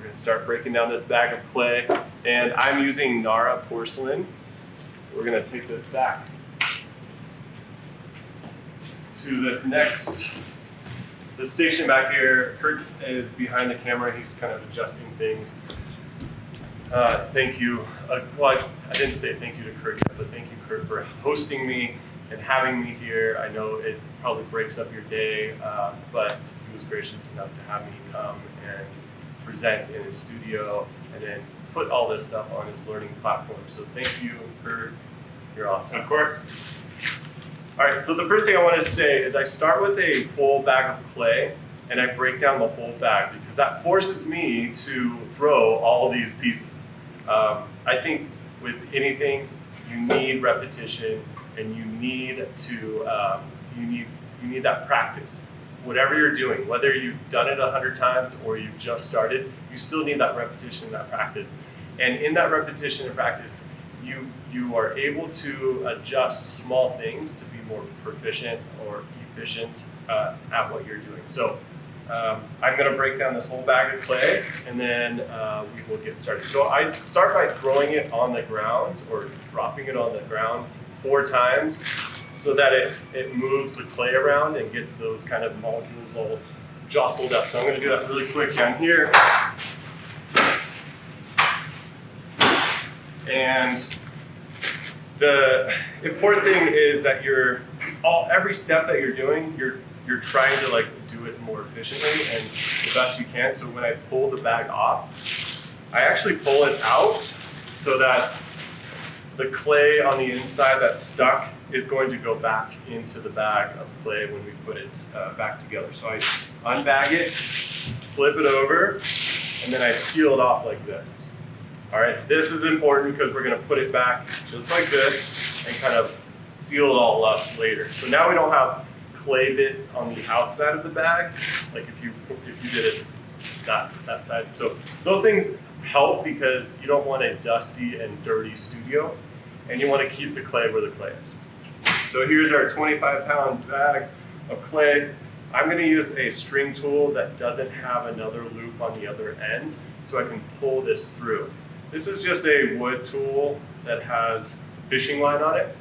We're gonna start breaking down this bag of clay, and I'm using Nara porcelain. So we're gonna take this back to this station back here. Curt is behind the camera. He's kind of adjusting things. Thank you. Well, I didn't say thank you to Curt yet, but thank you, Curt, for hosting me and having me here. I know it probably breaks up your day, but he was gracious enough to have me come and present in his studio and then put all this stuff on his learning platform. So thank you, Curt. You're awesome. Of course. All right, so the first thing I wanted to say is I start with a full bag of clay and I break down the whole bag because that forces me to throw all these pieces. I think with anything, you need repetition and you need to, you need that practice. Whatever you're doing, whether you've done it 100 times or you've just started, you still need that repetition and that practice. And in that repetition and practice, you are able to adjust small things to be more proficient or efficient at what you're doing. So I'm going to break down this whole bag of clay and then we will get started. So I start by throwing it on the ground or dropping it on the ground 4 times so that it moves the clay around and gets those kind of molecules all jostled up. So I'm going to do that really quick down here. And the important thing is that every step that you're doing, you're trying to like do it more efficiently and the best you can. So when I pull the bag off, I actually pull it out so that the clay on the inside that's stuck is going to go back into the bag of clay when we put it back together. So I unbag it, flip it over, and then I peel it off like this. All right, this is important because we're gonna put it back just like this and kind of seal it all up later. So now we don't have clay bits on the outside of the bag, like if you did it that side. So those things help because you don't want a dusty and dirty studio and you want to keep the clay where the clay is. So here's our 25-pound bag of clay. I'm going to use a string tool that doesn't have another loop on the other end so I can pull this through. This is just a wood tool that has fishing line on it.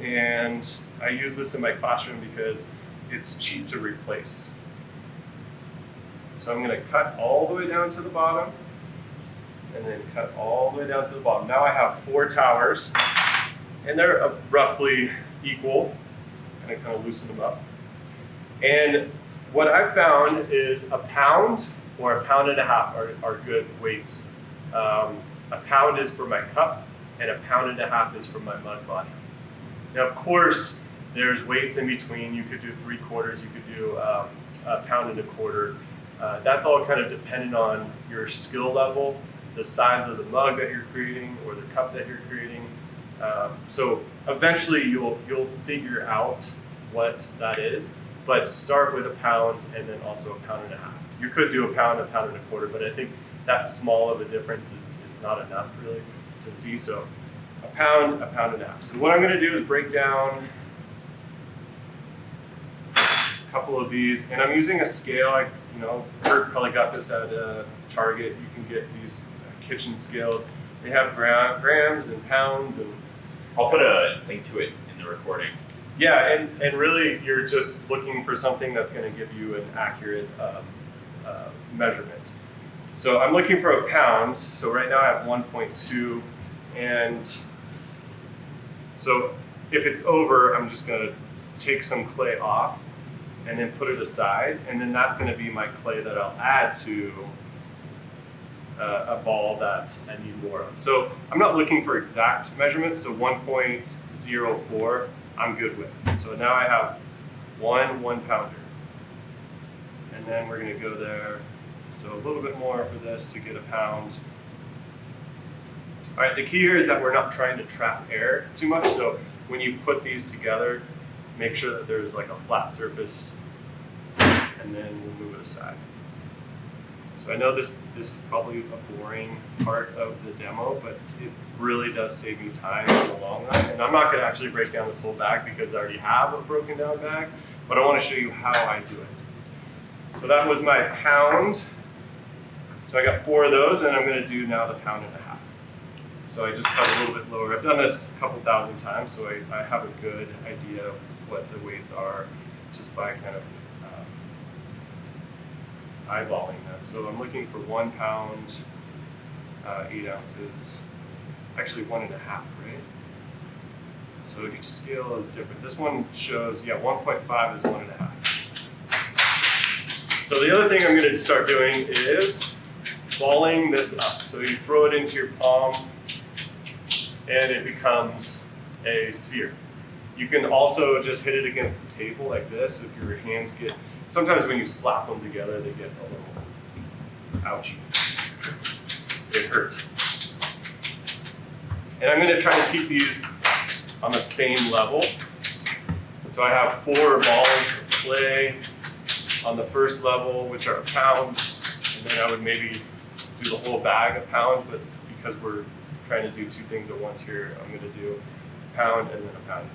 And I use this in my classroom because it's cheap to replace. So I'm going to cut all the way down to the bottom and then cut all the way down to the bottom. Now I have 4 towers and they're roughly equal. And I kind of loosen them up. And what I've found is a pound or 1.5 pounds are good weights. A pound is for my cup and 1.5 pounds is for my mud body. Now, of course, there's weights in between. You could do 3/4, you could do 1.25 pounds. That's all kind of dependent on your skill level, the size of the mug that you're creating or the cup that you're creating. So eventually you'll figure out what that is, but start with 1 pound and then also 1.5 pounds. You could do 1 pound, 1.25 pounds, but I think that small of a difference is not enough really to see. So 1 pound, 1.5 pounds. So what I'm going to do is break down a couple of these, and I'm using a scale. Curt probably got this at Target. You can get these kitchen scales. They have grams and pounds, and I'll put a link to it in the recording. Yeah, and really you're just looking for something that's going to give you an accurate measurement. So I'm looking for 1 pound. So right now I have 1.2, and so if it's over, I'm just going to take some clay off and then put it aside, and then that's going to be my clay that I'll add to a ball that I need more of. So I'm not looking for exact measurements, so 1.04 I'm good with. So now I have 1 1-pounder. And then we're going to go there. So a little bit more for this to get 1 pound. All right, the key here is that we're not trying to trap air too much. So when you put these together, make sure that there's like a flat surface, and then we'll move it aside. So I know this is probably a boring part of the demo, but it really does save me time in the long run. And I'm not going to actually break down this whole bag because I already have a broken down bag, but I want to show you how I do it. So that was my pound. So I got 4 of those, and I'm going to do now the 1.5 pounds. So I just cut a little bit lower. I've done this a couple thousand times, so I have a good idea of what the weights are just by kind of eyeballing them. So I'm looking for 1 pound, 8 ounces, actually 1.5, right? So each scale is different. This one shows, 1.5 is 1.5. So the other thing I'm going to start doing is balling this up. So you throw it into your palm and it becomes a sphere. You can also just hit it against the table like this if your hands get, sometimes when you slap them together they get a little ouchy. It hurts. And I'm going to try to keep these on the same level. So I have 4 balls of clay on the first level, which are 1 pound, and then I would maybe do the whole bag 1 pound, but because we're trying to do 2 things at once here, I'm going to do 1 pound and then 1.5 pounds.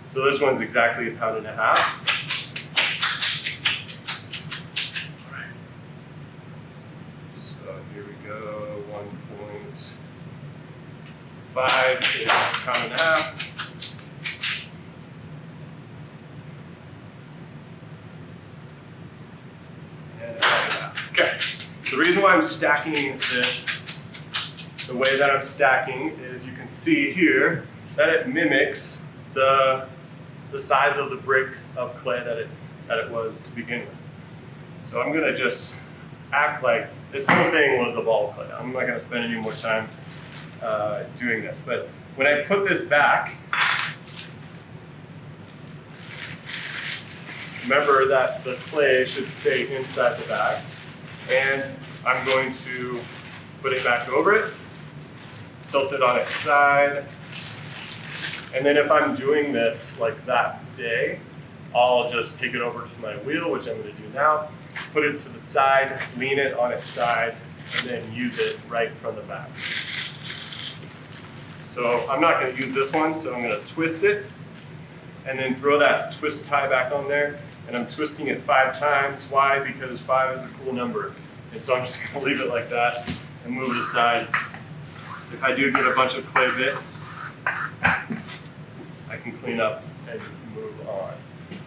So this one's exactly 1.5 pounds. All right. So here we go, 1.5 is 1.5 pounds. Okay, the reason why I'm stacking this the way that I'm stacking is you can see here that it mimics the size of the brick of clay that it was to begin with. So I'm gonna just act like this whole thing was a ball of clay. I'm not gonna spend any more time doing this, but when I put this back, remember that the clay should stay inside the bag. And I'm going to put it back over it, tilt it on its side, and then if I'm doing this like that day, I'll just take it over to my wheel, which I'm going to do now, put it to the side, lean it on its side, and then use it right from the back. So I'm not going to use this one, so I'm going to twist it, and then throw that twist tie back on there. And I'm twisting it 5 times. Why? Because 5 is a cool number. And so I'm just gonna leave it like that and move it aside. If I do get a bunch of clay bits, I can clean up and move on. All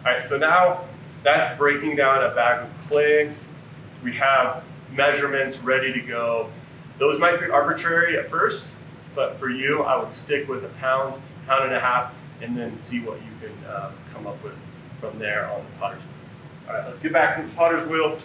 right, so now that's breaking down a bag of clay. We have measurements ready to go. Those might be arbitrary at first, but for you, I would stick with 1 pound, 1.5 pounds, and then see what you can come up with from there on the potter's wheel. All right, let's get back to the potter's wheel.